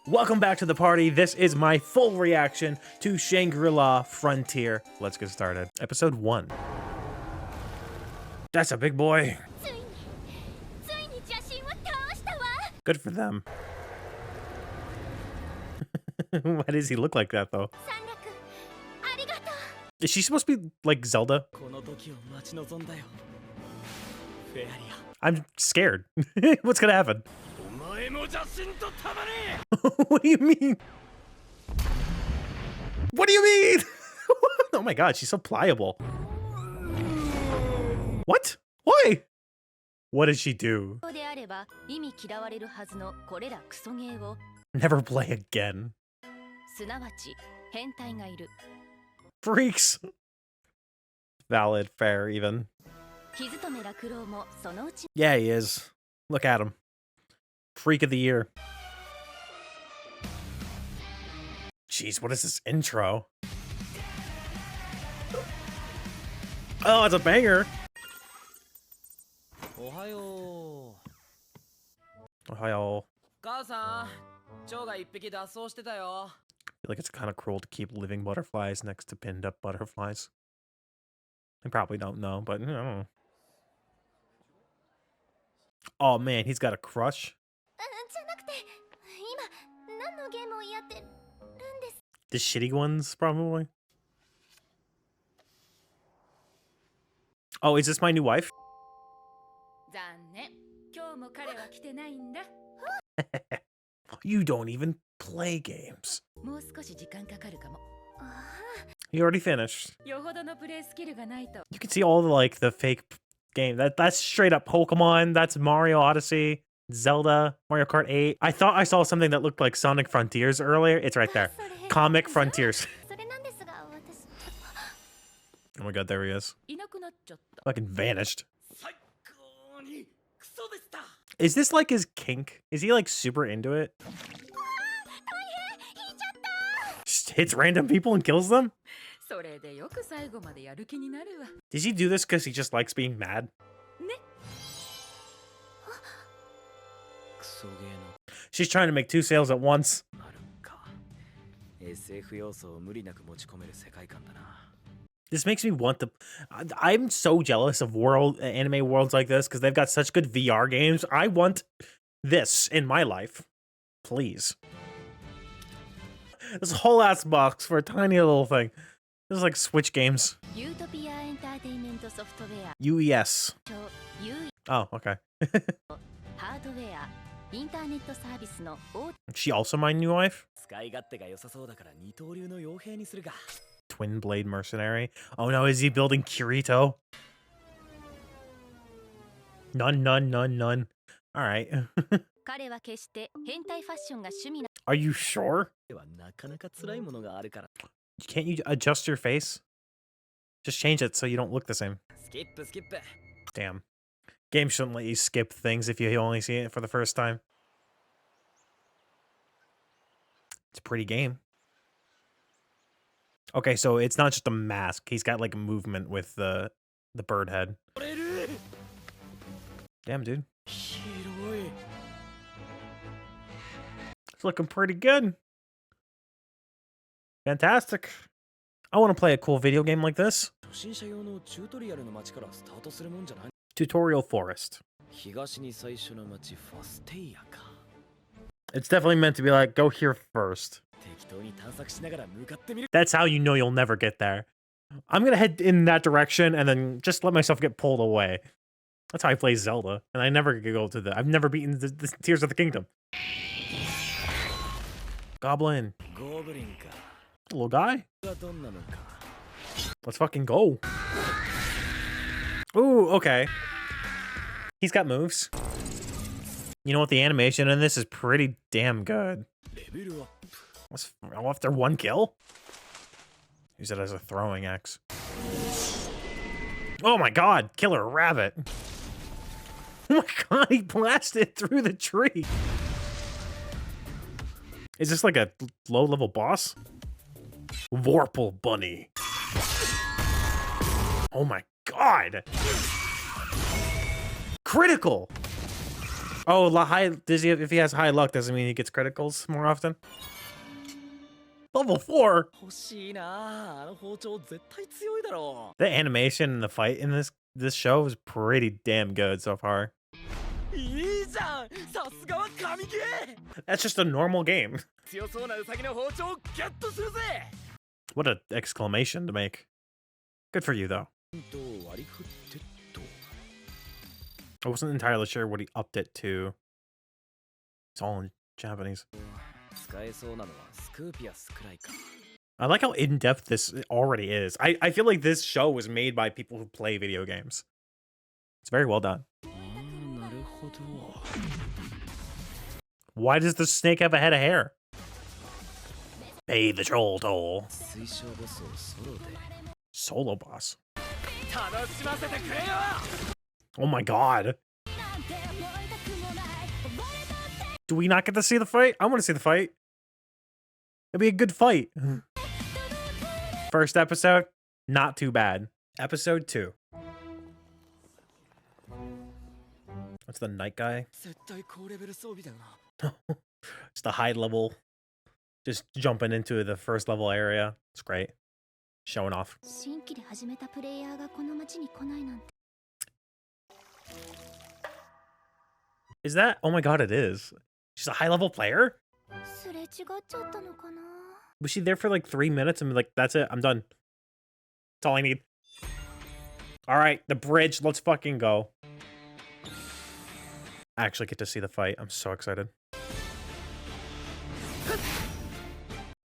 Welcome back to the party. This is my full reaction to Shangri-La Frontier. Let's get started. Episode 1. That's a big boy. Good for them. Why does he look like that, though? Is she supposed to be like Zelda? I'm scared. What's gonna happen? What do you mean? What do you mean? Oh my god, she's so pliable. What? Why? What did she do? Never play again. Freaks. Valid, fair, even. Yeah, he is. Look at him. Freak of the year. Jeez, what is this intro? Oh, it's a banger. Ohio. Ohio. I feel like it's kind of cruel to keep living butterflies next to pinned up butterflies. I probably don't know, but I don't know. Oh man, he's got a crush. The shitty ones, probably. Oh, is this my new wife? You don't even play games. You already finished. You can see all the fake game. That's straight up Pokemon. That's Mario Odyssey, Zelda, Mario Kart 8. I thought I saw something that looked like Sonic Frontiers earlier. It's right there. Comic Frontiers. Oh my god, there he is. Fucking vanished. Is this like his kink? Is he like super into it? Just hits random people and kills them? Does he do this because he just likes being mad? She's trying to make 2 sales at once. This makes me want to... I'm so jealous of anime worlds like this because they've got such good VR games. I want this in my life. Please. This whole ass box for a tiny little thing. This is like Switch games. UES. Oh, okay. She also my new wife? Twin Blade Mercenary. Oh no, is he building Kirito? None. Alright. Are you sure? Can't you adjust your face? Just change it so you don't look the same. Damn. Game shouldn't let you skip things if you only see it for the first time. It's a pretty game. Okay, so it's not just a mask. He's got like a movement with the bird head. Damn, dude. It's looking pretty good. Fantastic. I want to play a cool video game like this. Tutorial Forest. It's definitely meant to be like, go here first. That's how you know you'll never get there. I'm gonna head in that direction and then just let myself get pulled away. That's how I play Zelda, and I never go to I've never beaten the Tears of the Kingdom. Goblin. Little guy. Let's fucking go. Ooh, okay. He's got moves. You know what? The animation in this is pretty damn good. After 1 kill? Use it as a throwing axe. Oh my god! Killer rabbit! Oh my god, he blasted through the tree! Is this like a low-level boss? Vorpal Bunny. Oh my god! Critical! Oh, if he has high luck, doesn't mean he gets criticals more often. Level 4? The animation and the fight in this show is pretty damn good so far. That's just a normal game. What an exclamation to make. Good for you, though. I wasn't entirely sure what he upped it to. It's all in Japanese. I like how in-depth this already is. I feel like this show was made by people who play video games. It's very well done. Why does the snake have a head of hair? Pay the troll toll. Solo boss. Oh my god. Do we not get to see the fight? I want to see the fight. It'd be a good fight. First episode, not too bad. Episode 2. What's the night guy? It's the high level. Just jumping into the first level area. It's great. Showing off. Is that? Oh my god, it is. She's a high level player? Was she there for like 3 minutes and be like, that's it, I'm done. That's all I need. Alright, the bridge, let's fucking go. I actually get to see the fight. I'm so excited.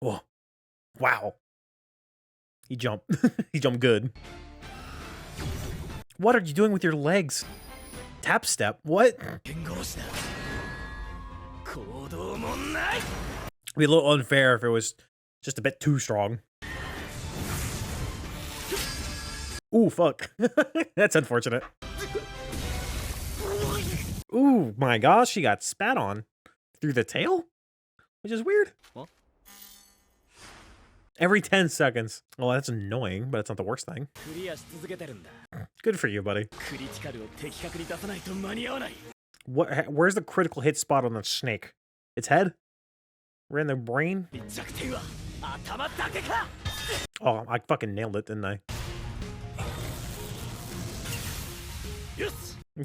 Oh, wow. He jumped. He jumped good. What are you doing with your legs? Tap step? What? It'd be a little unfair if it was just a bit too strong. Ooh, fuck. That's unfortunate. Ooh, my gosh, she got spat on through the tail? Which is weird. What? Every 10 seconds. Well, that's annoying, but it's not the worst thing. Good for you, buddy. Where's the critical hit spot on the snake? Its head? We're in the brain? Oh, I fucking nailed it, didn't I?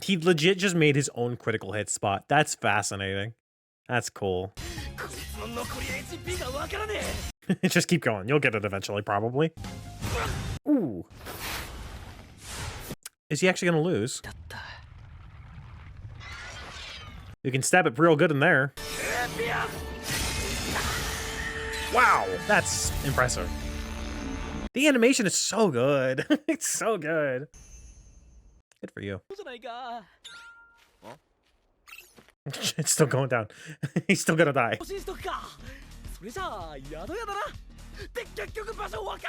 He legit just made his own critical hit spot. That's fascinating. That's cool. Just keep going. You'll get it eventually, probably. Ooh. Is he actually gonna lose? You can stab it real good in there. Wow, that's impressive. The animation is so good. It's so good. Good for you. It's still going down. He's still gonna die.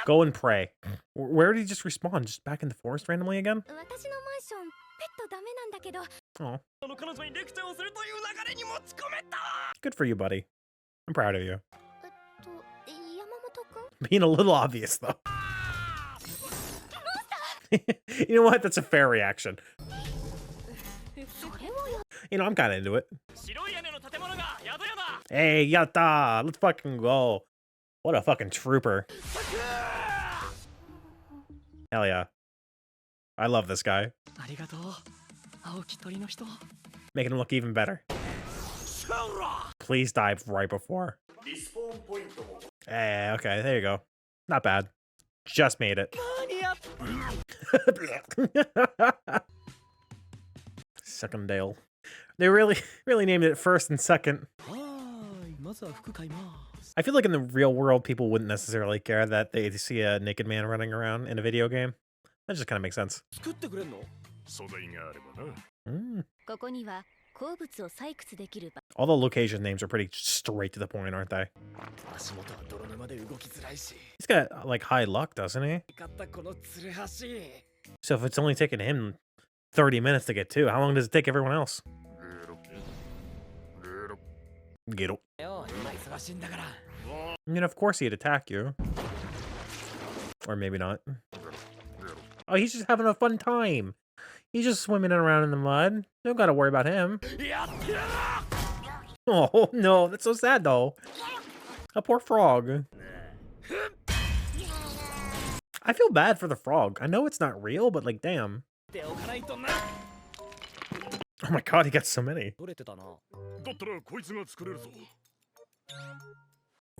Go and pray. Where did he just respawn? Just back in the forest randomly again? Oh. Good for you, buddy. I'm proud of you. Being a little obvious, though. You know what? That's a fair reaction. You know, I'm kind of into it. Hey, yatta! Let's fucking go. What a fucking trooper. Hell yeah. I love this guy. Making him look even better. Please die right before. Hey, okay, there you go. Not bad. Just made it. Secondale. They really named it first and second. I feel like in the real world, people wouldn't necessarily care that they see a naked man running around in a video game. That just kind of makes sense. All the location names are pretty straight to the point, aren't they? He's got, like, high luck, doesn't he? So if it's only taking him 30 minutes to get to, how long does it take everyone else? Get up. I mean, of course he'd attack you. Or maybe not. Oh, he's just having a fun time. He's just swimming around in the mud. Don't gotta worry about him. Oh, no. That's so sad, though. A poor frog. I feel bad for the frog. I know it's not real, but, like, damn. Oh my god, he got so many.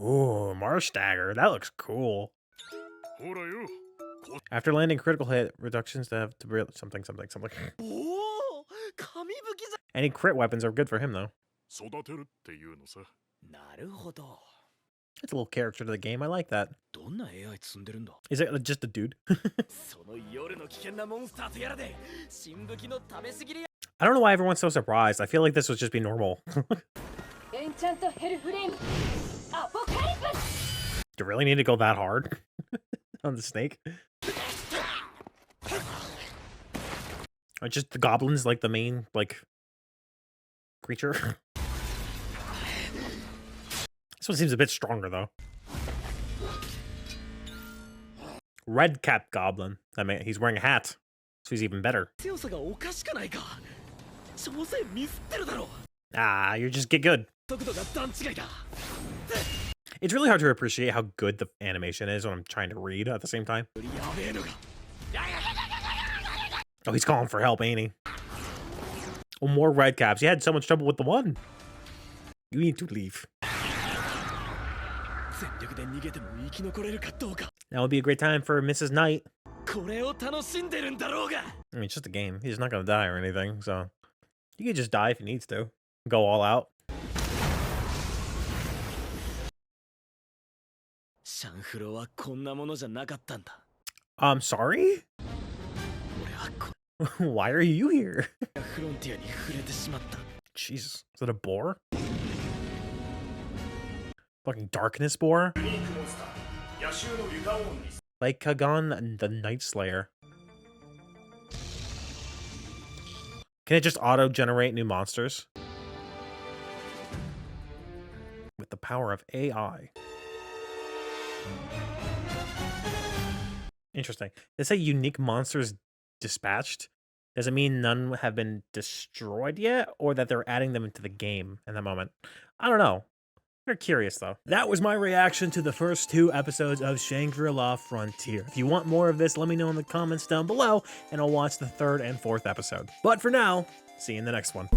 Ooh, Marsh Dagger. That looks cool. After landing critical hit, reductions to have to something. Any crit weapons are good for him, though. It's a little character to the game. I like that. Is it just a dude? I don't know why everyone's so surprised. I feel like this would just be normal. Do you really need to go that hard on the snake? Or just the goblins, like the main, like, creature? This one seems a bit stronger, though. Red cap goblin. I mean, he's wearing a hat, so he's even better. Ah, you just get good. It's really hard to appreciate how good the animation is when I'm trying to read at the same time. Oh, he's calling for help, ain't he? Oh, more red caps. You had so much trouble with the one. You need to leave. That would be a great time for Mrs. Knight. I mean, it's just a game. He's not gonna die or anything, so you can just die if he needs to. Go all out. I'm sorry? Why are you here? Jesus, is that a boar? Fucking darkness boar? Like Kagon the Night Slayer. Can it just auto-generate new monsters? With the power of AI. Interesting. They say unique monsters dispatched. Does it mean none have been destroyed yet? Or that they're adding them into the game in that moment? I don't know. You're curious, though. That was my reaction to the first 2 episodes of Shangri-La Frontier. If you want more of this, let me know in the comments down below, and I'll watch the 3rd and 4th episode. But for now, see you in the next one.